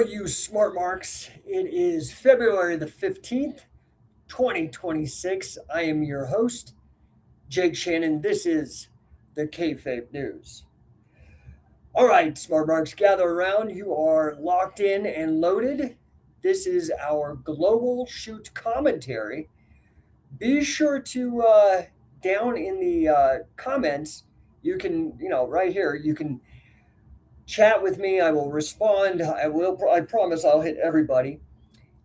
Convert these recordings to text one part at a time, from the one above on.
You smart marks. It is February the 15th, 2026. I am your host, Jake Shannon. This is the Kayfabe News. All right, smart marks, gather around. You are locked in and loaded. This is our global shoot commentary. Be sure to, down in the comments, right here, you can chat with me. I will respond. I promise I'll hit everybody.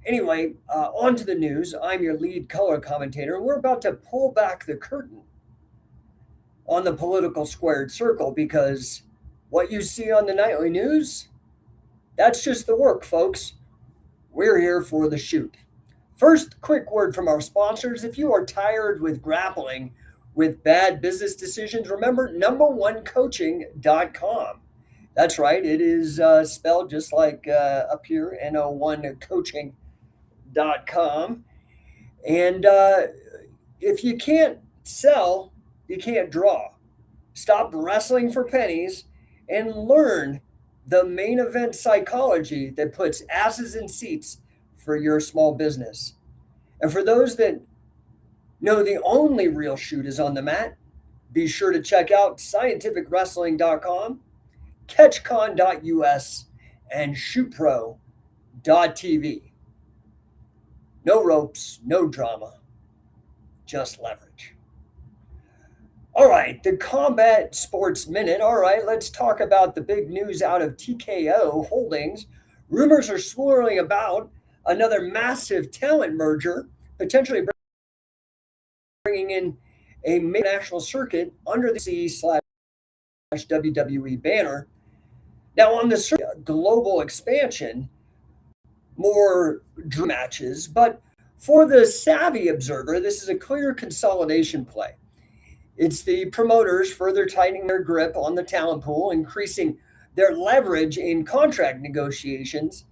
Anyway, on to the news. I'm your lead color commentator. We're about to pull back the curtain on the political squared circle because what you see on the nightly news, that's just the work, folks. We're here for the shoot. First, quick word from our sponsors. If you are tired with grappling with bad business decisions, remember number1coaching.com. That's right, it is spelled just like up here, no1coaching.com. And if you can't sell, you can't draw. Stop wrestling for pennies and learn the main event psychology that puts asses in seats for your small business. And for those that know the only real shoot is on the mat, be sure to check out scientificwrestling.com, catchcon.us, and shootpro.tv. No ropes, no drama, just leverage. All right, the Combat Sports Minute. All right, let's talk about the big news out of TKO Holdings. Rumors are swirling about another massive talent merger, potentially bringing in a national circuit under the C/WWE banner. Now, on the global expansion, more dream matches, but for the savvy observer, this is a clear consolidation play. It's the promoters further tightening their grip on the talent pool, increasing their leverage in contract negotiations,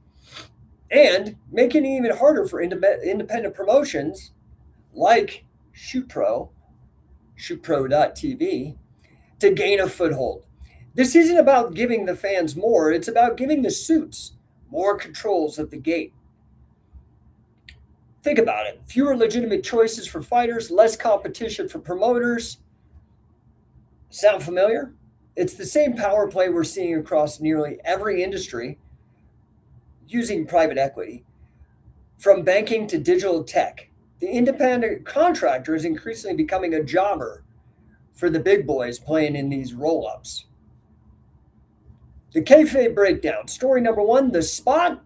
and making it even harder for independent promotions like shootpro.tv, to gain a foothold. This isn't about giving the fans more, it's about giving the suits more controls at the gate. Think about it. Fewer legitimate choices for fighters, less competition for promoters. Sound familiar? It's the same power play we're seeing across nearly every industry using private equity. From banking to digital tech, the independent contractor is increasingly becoming a jobber for the big boys playing in these roll-ups. The Kayfabe breakdown. Story number one, the spot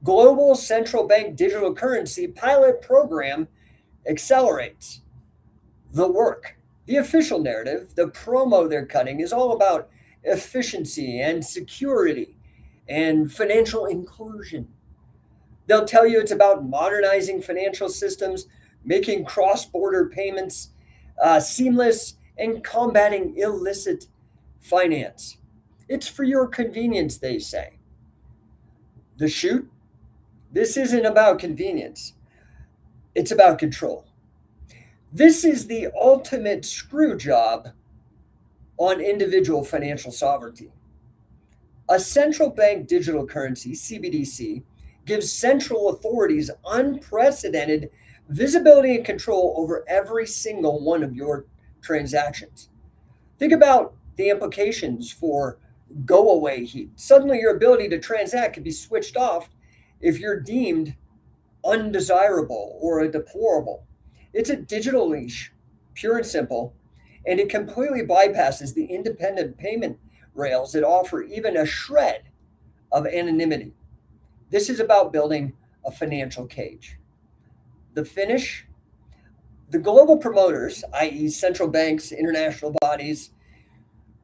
global central bank digital currency pilot program accelerates. The work. The official narrative, the promo they're cutting, is all about efficiency and security and financial inclusion. They'll tell you it's about modernizing financial systems, making cross-border payments seamless, and combating illicit finance. It's for your convenience, they say. The shoot? This isn't about convenience. It's about control. This is the ultimate screw job on individual financial sovereignty. A central bank digital currency, CBDC, gives central authorities unprecedented visibility and control over every single one of your transactions. Think about the implications for go away heat. Suddenly, your ability to transact can be switched off if you're deemed undesirable or a deplorable. It's a digital leash, pure and simple, and it completely bypasses the independent payment rails that offer even a shred of anonymity. This is about building a financial cage. The finish? The global promoters, i.e., central banks, international bodies,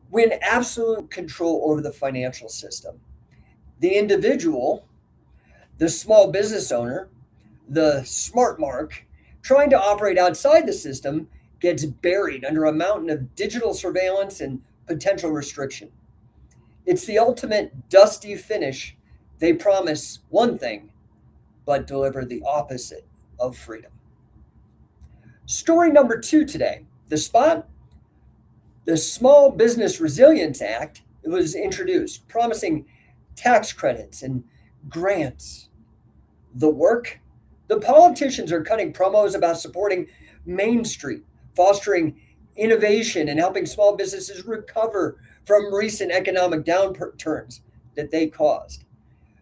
win absolute control over the financial system. The individual, the small business owner, the smart mark, trying to operate outside the system gets buried under a mountain of digital surveillance and potential restriction. It's the ultimate dusty finish. They promise one thing, but deliver the opposite of freedom. Story number two today. The spot? The Small Business Resilience Act was introduced, promising tax credits and grants. The work, the politicians are cutting promos about supporting Main Street, fostering innovation, and helping small businesses recover from recent economic downturns that they caused.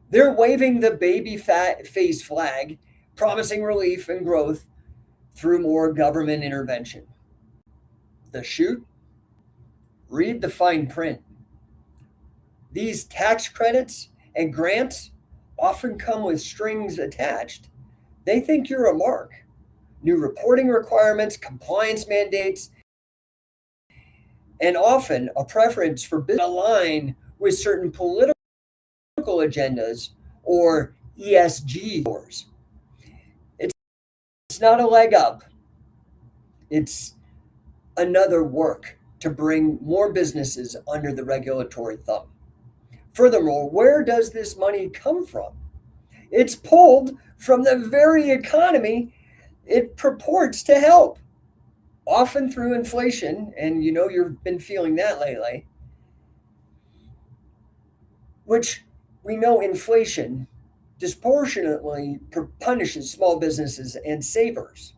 They're waving the baby fat face flag, promising relief and growth through more government intervention. The shoot? Read the fine print. These tax credits and grants often come with strings attached. They think you're a mark. New reporting requirements, compliance mandates, and often a preference for business align with certain political agendas or ESG scores. It's not a leg up, it's another work to bring more businesses under the regulatory thumb. Furthermore, where does this money come from? It's pulled from the very economy it purports to help, often through inflation, and you know you've been feeling that lately, which we know inflation disproportionately punishes small businesses and savers.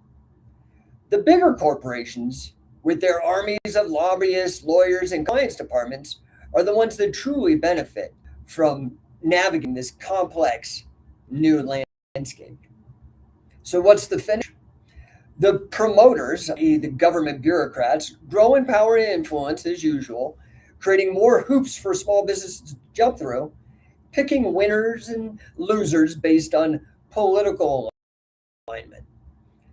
The bigger corporations, with their armies of lobbyists, lawyers, and compliance departments, are the ones that truly benefit from navigating this complex new landscape. So, what's the finish? The promoters, i.e., the government bureaucrats, grow in power and influence as usual, creating more hoops for small businesses to jump through, picking winners and losers based on political alignment.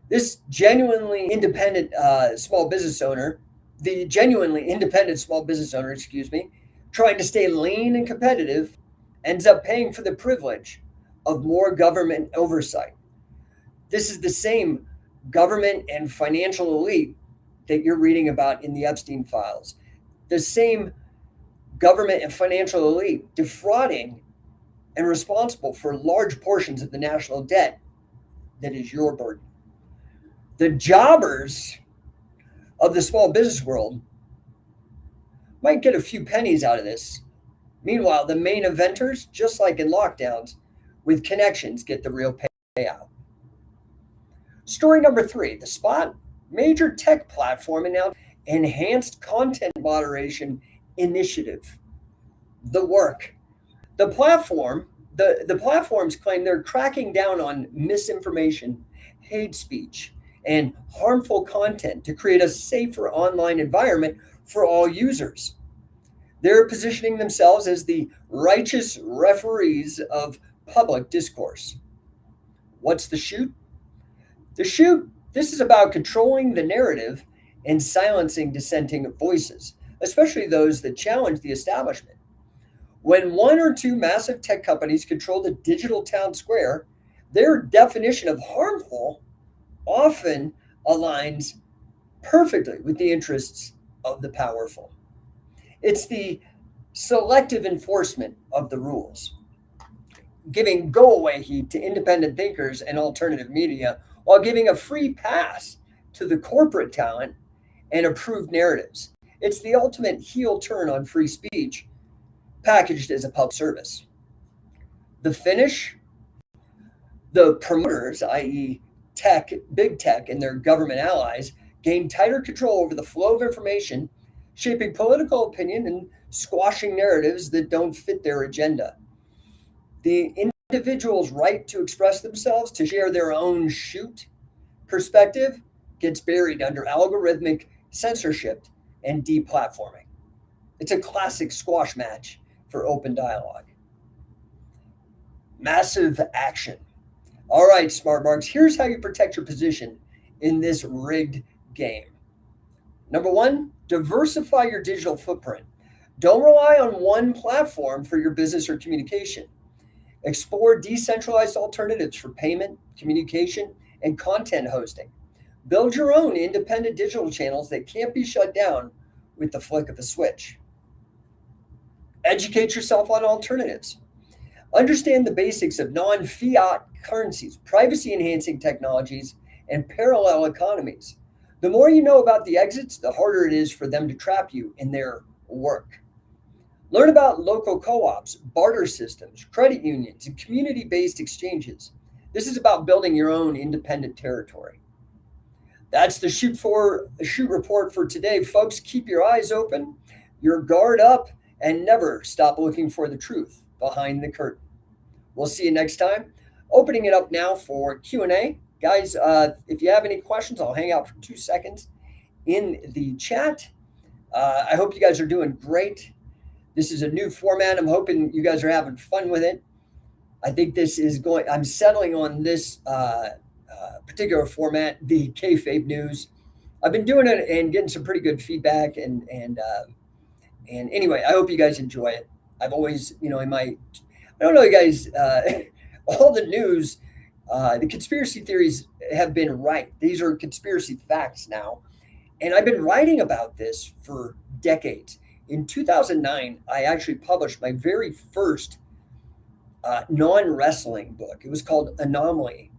This genuinely independent small business owner, the genuinely independent small business owner, excuse me, trying to stay lean and competitive, ends up paying for the privilege of more government oversight. This is the same government and financial elite that you're reading about in the Epstein files. The same government and financial elite defrauding and responsible for large portions of the national debt that is your burden. The jobbers of the small business world might get a few pennies out of this. Meanwhile, the main eventers, just like in lockdowns, with connections, get the real payout. Story number 3, the Spot, major tech platform announced enhanced content moderation initiative. The work. The platforms claim they're cracking down on misinformation, hate speech, and harmful content to create a safer online environment for all users. They're positioning themselves as the righteous referees of public discourse. What's the shoot? The shoot, this is about controlling the narrative and silencing dissenting voices, especially those that challenge the establishment. When one or two massive tech companies control the digital town square, their definition of harmful often aligns perfectly with the interests of the powerful. It's the selective enforcement of the rules, giving go away heat to independent thinkers and alternative media while giving a free pass to the corporate talent and approved narratives. It's the ultimate heel turn on free speech packaged as a public service. The finish, the promoters, i.e., big tech, and their government allies, gain tighter control over the flow of information, shaping political opinion and squashing narratives that don't fit their agenda. The individual's right to express themselves, to share their own shoot perspective, gets buried under algorithmic censorship and deplatforming. It's a classic squash match for open dialogue. Massive action. All right, smart marks, here's how you protect your position in this rigged game. Number 1, diversify your digital footprint. Don't rely on one platform for your business or communication. Explore decentralized alternatives for payment, communication, and content hosting. Build your own independent digital channels that can't be shut down with the flick of a switch. Educate yourself on alternatives. Understand the basics of non fiat currencies, privacy enhancing technologies, and parallel economies. The more you know about the exits, the harder it is for them to trap you in their work. Learn about local co-ops, barter systems, credit unions, and community-based exchanges. This is about building your own independent territory. That's the shoot report for today, folks. Keep your eyes open, your guard up, and never stop looking for the truth behind the curtain. We'll see you next time. Opening it up now for Q&A. Guys, if you have any questions, I'll hang out for 2 seconds in the chat. I hope you guys are doing great. This is a new format. I'm hoping you guys are having fun with it. I think this is going, I'm settling on this particular format, the Kayfabe news. I've been doing it and getting some pretty good feedback. And anyway, I hope you guys enjoy it. I've always, I don't know, you guys, all the news, the conspiracy theories have been right. These are conspiracy facts now. And I've been writing about this for decades. In 2009, I actually published my very first non-wrestling book. It was called Anomaly.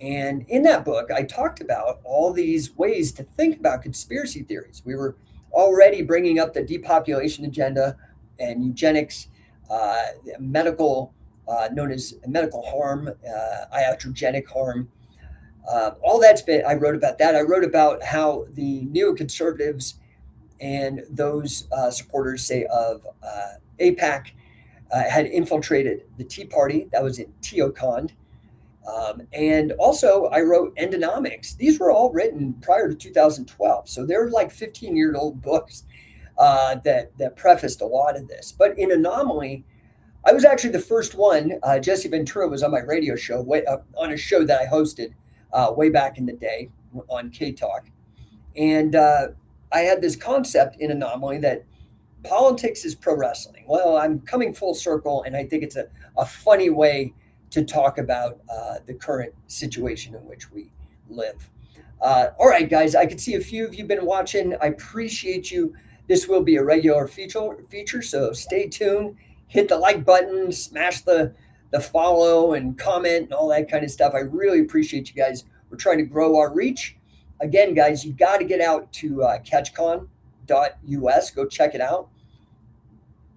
And in that book, I talked about all these ways to think about conspiracy theories. We were already bringing up the depopulation agenda and eugenics, medical, known as medical harm, iatrogenic harm. All that's been, I wrote about that. I wrote about how the neoconservatives and those supporters, say, of AIPAC had infiltrated the Tea Party. That was in Teocon. And also, I wrote Endonomics. These were all written prior to 2012. So they're like 15-year-old books that prefaced a lot of this. But in Anomaly, I was actually the first one. Jesse Ventura was on my radio show, on a show that I hosted way back in the day on K-Talk. And I had this concept in Anomaly that politics is pro wrestling. Well, I'm coming full circle, and I think it's a funny way to talk about the current situation in which we live. All right, guys, I can see a few of you have been watching. I appreciate you. This will be a regular feature, so stay tuned. Hit the like button, smash the follow and comment and all that kind of stuff. I really appreciate you guys. We're trying to grow our reach. Again, guys, you got to get out to catchcon.us. Go check it out.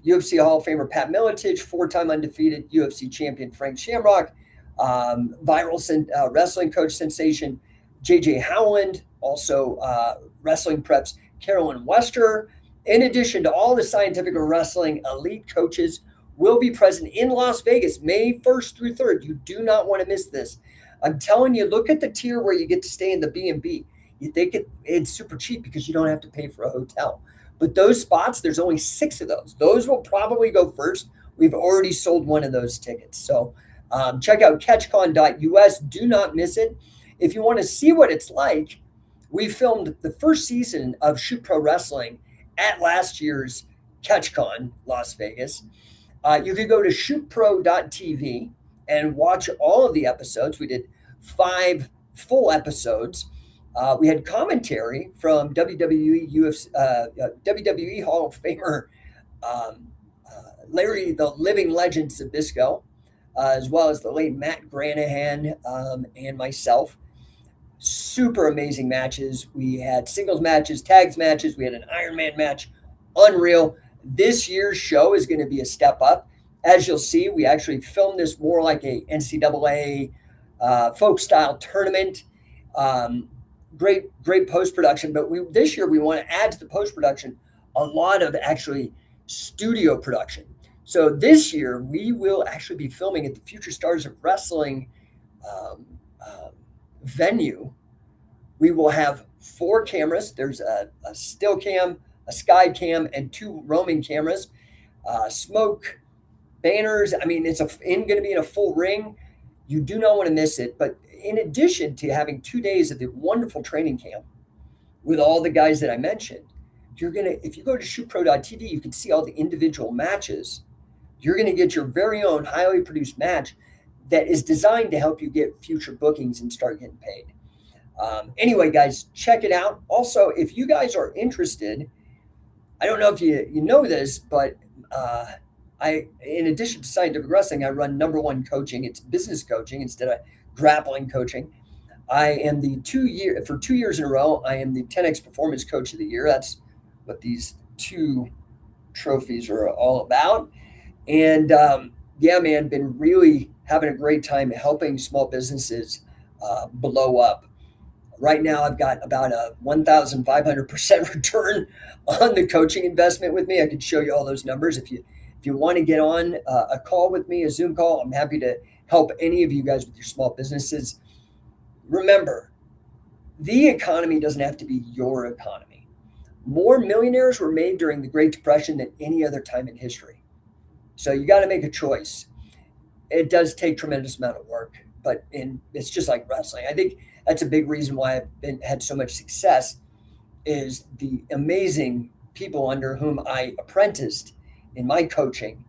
UFC Hall of Famer Pat Miletich, 4-time undefeated UFC champion Frank Shamrock, viral wrestling coach sensation JJ Howland, also wrestling preps Carolyn Wester. In addition to all the scientific wrestling elite coaches will be present in Las Vegas, May 1st through 3rd. You do not want to miss this. I'm telling you, look at the tier where you get to stay in the B&B. You think it's super cheap because you don't have to pay for a hotel. But those spots, there's only 6 of those. Those will probably go first. We've already sold one of those tickets. So check out catchcon.us. Do not miss it. If you want to see what it's like, we filmed the first season of Shoot Pro Wrestling at last year's CatchCon Las Vegas. You could go to shootpro.tv and watch all of the episodes. We did 5 full episodes. We had commentary from WWE Hall of Famer Larry, the living legend Zbyszko, as well as the late Matt Granahan and myself. Super amazing matches. We had singles matches, tags matches. We had an Iron Man match. Unreal. This year's show is going to be a step up. As you'll see, we actually filmed this more like a NCAA folk style tournament. Great post-production, but this year we want to add to the post-production a lot of actually studio production. So this year we will actually be filming at the Future Stars of Wrestling venue. We will have 4 cameras. There's a still cam, a sky cam, and 2 roaming cameras. Smoke, banners. I mean, it's going to be in a full ring. You do not want to miss it. But in addition to having 2 days of the wonderful training camp with all the guys that I mentioned, if you go to shootpro.tv, you can see all the individual matches. You're going to get your very own highly produced match that is designed to help you get future bookings and start getting paid. Anyway, guys, check it out. Also, if you guys are interested, I don't know if you know this, but in addition to scientific wrestling, I run Number One Coaching. It's business coaching instead of grappling coaching. I am for 2 years in a row, I am the 10X Performance Coach of the Year. That's what these 2 trophies are all about. And yeah, man, been really having a great time helping small businesses blow up. Right now, I've got about a 1,500% return on the coaching investment with me. I could show you all those numbers if you want to get on a call with me, a Zoom call. I'm happy to help any of you guys with your small businesses. Remember, the economy doesn't have to be your economy. More millionaires were made during the Great Depression than any other time in history. So you got to make a choice. It does take tremendous amount of work, but it's just like wrestling. I think that's a big reason why had so much success is the amazing people under whom I apprenticed in my coaching,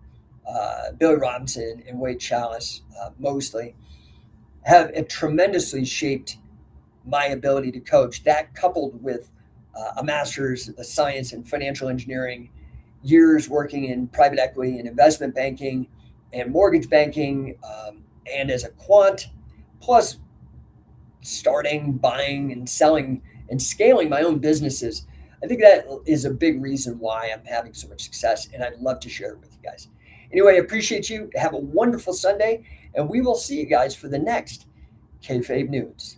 Billy Robinson and Wade Chalice, mostly, have tremendously shaped my ability to coach. That coupled with a master's of science in financial engineering, years working in private equity and investment banking and mortgage banking, and as a quant, plus starting, buying, and selling and scaling my own businesses. I think that is a big reason why I'm having so much success, and I'd love to share it with you guys. Anyway, I appreciate you. Have a wonderful Sunday, and we will see you guys for the next Kayfabe News.